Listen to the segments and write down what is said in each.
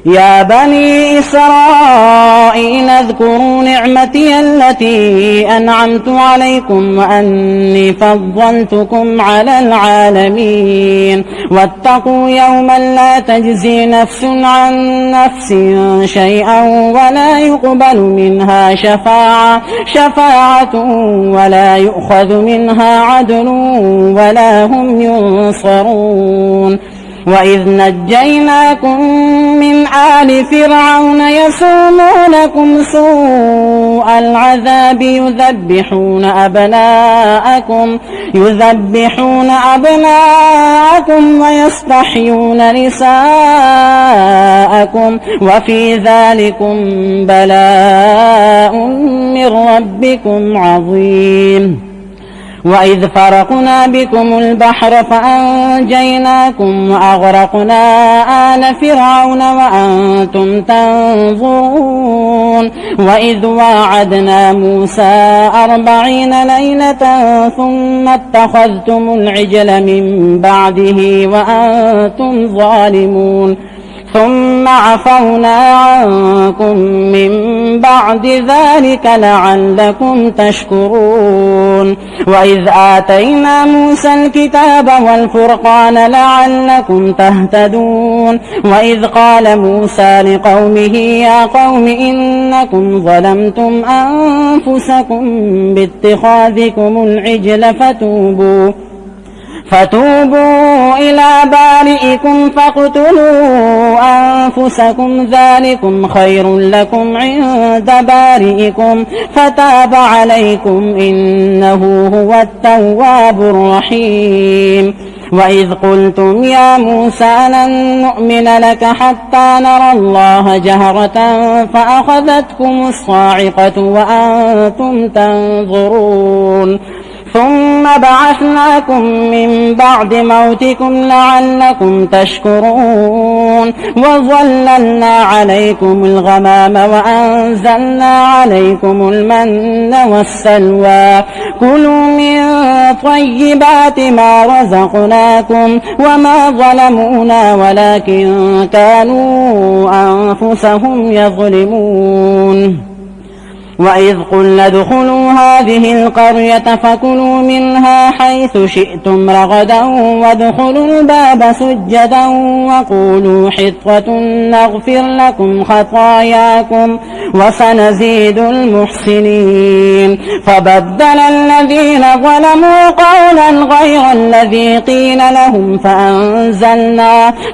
يا بني إسرائيل اذكروا نعمتي التي أنعمت عليكم وأني فضلتكم على العالمين واتقوا يوما لا تجزي نفس عن نفس شيئا ولا يقبل منها شفاعة ولا يؤخذ منها عدل ولا هم ينصرون وإذ نجيناكم من آل فرعون يسومونكم سوء العذاب يذبحون أبناءكم ويستحيون نساءكم وفي ذلكم بلاء من ربكم عظيم وإذ فرقنا بكم البحر فأنجيناكم وأغرقنا آل فرعون وأنتم تنظرون وإذ واعدنا موسى 40 ليلة ثم اتخذتم العجل من بعده وأنتم ظالمون ثم عفونا عنكم من بعد ذلك لعلكم تشكرون وإذ آتينا موسى الكتاب والفرقان لعلكم تهتدون وإذ قال موسى لقومه يا قوم إنكم ظلمتم أنفسكم باتخاذكم العجل فتوبوا إلى بارئكم فاقتلوا أنفسكم ذلكم خير لكم عند بارئكم فتاب عليكم إنه هو التواب الرحيم وإذ قلتم يا موسى لن نؤمن لك حتى نرى الله جهرة فأخذتكم الصاعقة وأنتم تنظرون ثم بعثناكم من بعد موتكم لعلكم تشكرون وظللنا عليكم الغمام وأنزلنا عليكم المن والسلوى كلوا من طيبات ما رزقناكم وما ظلمونا ولكن كانوا أنفسهم يظلمون وإذ قلنا ادخلوا هذه القرية فكلوا منها حيث شئتم رغدا وادخلوا الباب سجدا وقولوا حطة نغفر لكم خطاياكم وسنزيد المحسنين فبدل الذين ظلموا قولا غير الذي قيل لهم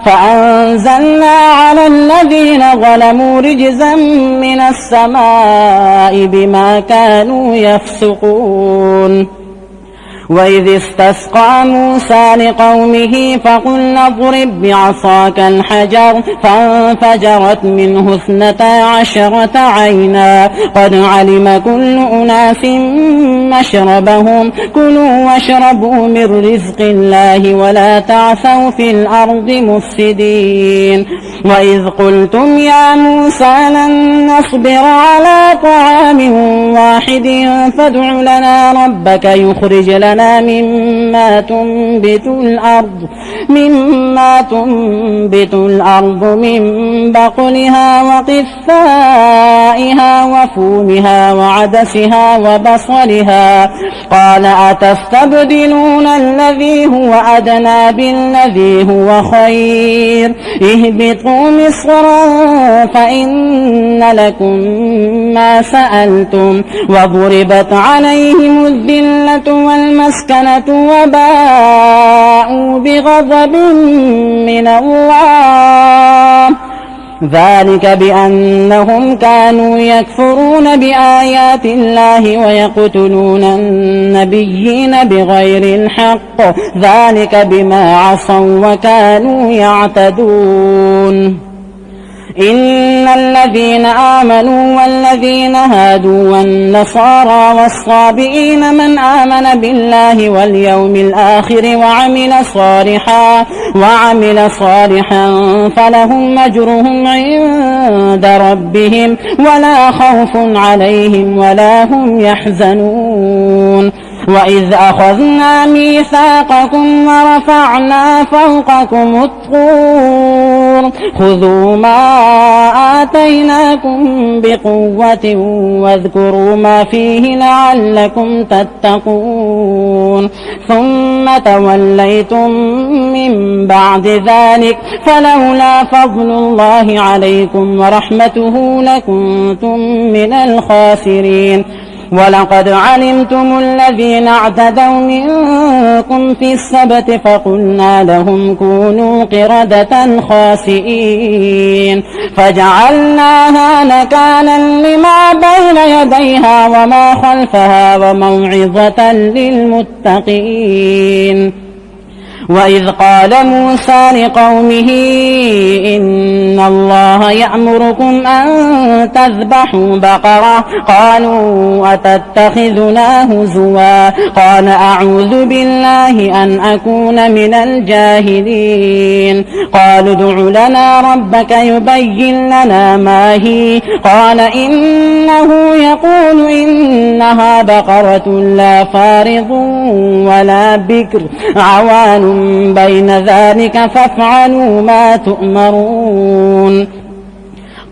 فأنزلنا على الذين ظلموا رجزا من السماء بما كانوا يفسقون وإذ استسقى موسى لقومه فقلنا اضرب بعصاك الحجر فانفجرت منه 12 عينا قد علم كل أناس مشربهم كلوا واشربوا من رزق الله ولا تعثوا في الأرض مفسدين وإذ قلتم يا موسى لن نصبر على طعام واحد فادع لنا ربك يخرج لنا مما تنبت الأرض من بقلها وقثائها وفومها وعدسها وبصلها قال أتستبدلون الذي هو أدنى بالذي هو خير اهبطوا مصرا فإن لكم ما سألتم وضربت عليهم الذلة والمسكنة وباءوا بغضب من الله ذلك بأنهم كانوا يكفرون بآيات الله ويقتلون النبيين بغير الحق ذلك بما عصوا وكانوا يعتدون إن الذين آمنوا والذين هادوا والنصارى والصابئين من آمن بالله واليوم الآخر وعمل صالحا فلهم أجرهم عند ربهم ولا خوف عليهم ولا هم يحزنون وإذ أخذنا ميثاقكم ورفعنا فوقكم الطور خذوا ما آتيناكم بقوة واذكروا ما فيه لعلكم تتقون ثم توليتم من بعد ذلك فلولا فضل الله عليكم ورحمته لكنتم من الخاسرين ولقد علمتم الذين اعتدوا منكم في السبت فقلنا لهم كونوا قردة خاسئين فجعلناها نكالا لما بين يديها وما خلفها وموعظة للمتقين وإذ قال موسى لقومه إن الله يأمركم أن تذبحوا بقرة قالوا أتتخذنا هزوا قال أعوذ بالله أن أكون من الجاهلين قالوا ادع لنا ربك يبين لنا ما هي قال إنه يقول إنها بقرة لا فارض ولا بكر عوان بين ذلك فافعلوا ما تؤمرون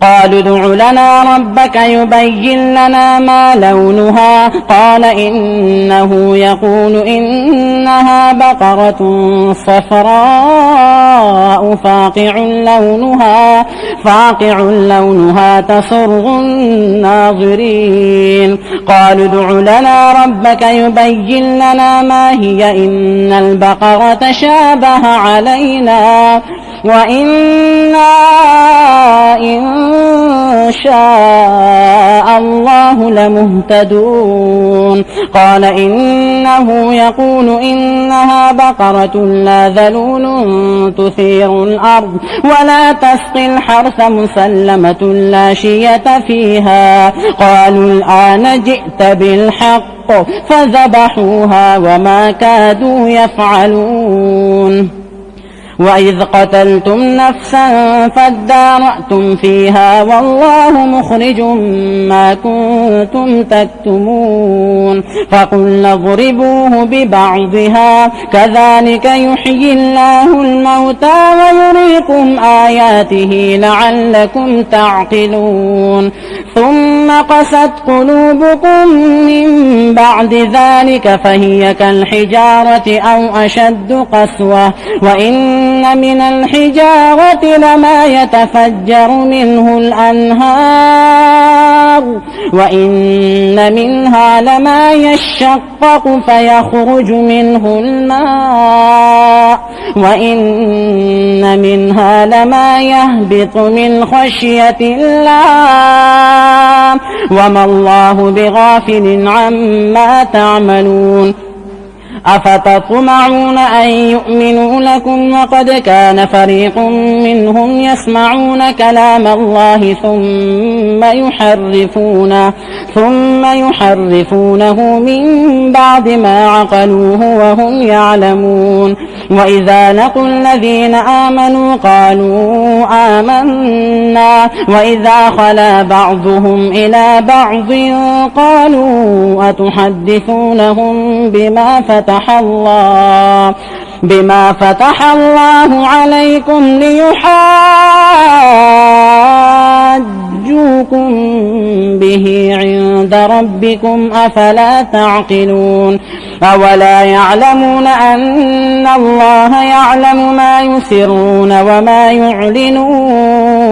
قالوا ادع لنا ربك يبين لنا ما لونها قال إنه يقول إنها بقرة صفراء فاقع لونها تسر الناظرين قالوا ادع لنا ربك يبين لنا ما هي إن البقرة شابه علينا وإنا إن شاء الله لمهتدون قال إنه يقول إنها بقرة لا ذلول تثير الأرض ولا تسقي الحرث مسلمة لا شية فيها قالوا الآن جئت بالحق فذبحوها وما كادوا يفعلون وإذ قتلتم نفسا فادارأتم فيها والله مخرج ما كنتم تكتمون فقلنا اضربوه ببعضها كذلك يحيي الله الموتى ويريكم آياته لعلكم تعقلون ثم قست قلوبكم من بعد ذلك فهي كالحجارة أو أشد قسوة وإن من الحجارة لما يتفجر منه الأنهار وإن منها لما يشقق فيخرج منه الماء وإن منها لما يهبط من خشية الله وما الله بغافل عما تعملون أفتطمعون أن يؤمنوا لكم وقد كان فريق منهم يسمعون كلام الله ثم يحرفونه من بعد ما عقلوه وهم يعلمون وإذا لقوا الذين آمنوا قالوا آمنا وإذا خلا بعضهم إلى بعض قالوا أتحدثونهم بما فتح الله عليكم ليحاجوكم به عند ربكم أفلا تعقلون أولا يعلمون أن الله يعلم ما يسرون وما يعلنون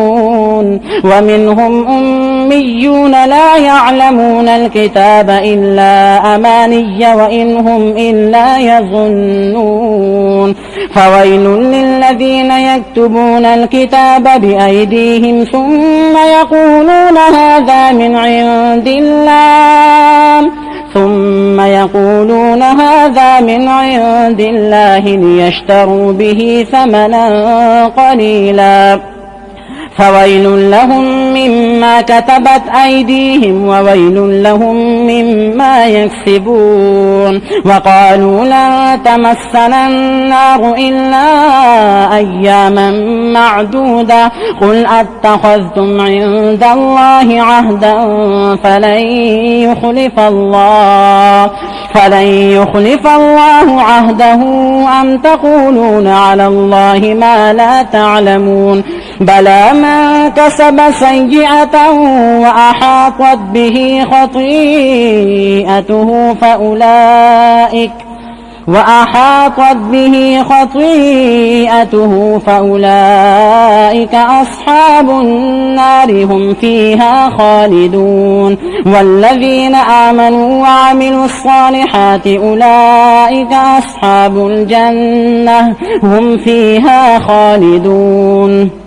ومنهم أميون لا يعلمون الكتاب إلا أماني وإن هم إلا يظنون فويل للذين يكتبون الكتاب بأيديهم ثم يقولون هذا من عند الله ليشتروا به ثمنا قليلا فويل لهم مما كتبت أيديهم وويل لهم مما يكسبون. وقالوا لن تمسنا النار إلا أياما معدودة قل أتخذتم عند الله عهدا فلن يخلف الله عهده أم تقولون على الله ما لا تعلمون. بلى من كسب سيئة وأحاطت به خطيئته فأولئك أصحاب النار هم فيها خالدون. والذين آمنوا وعملوا الصالحات أولئك أصحاب الجنة هم فيها خالدون.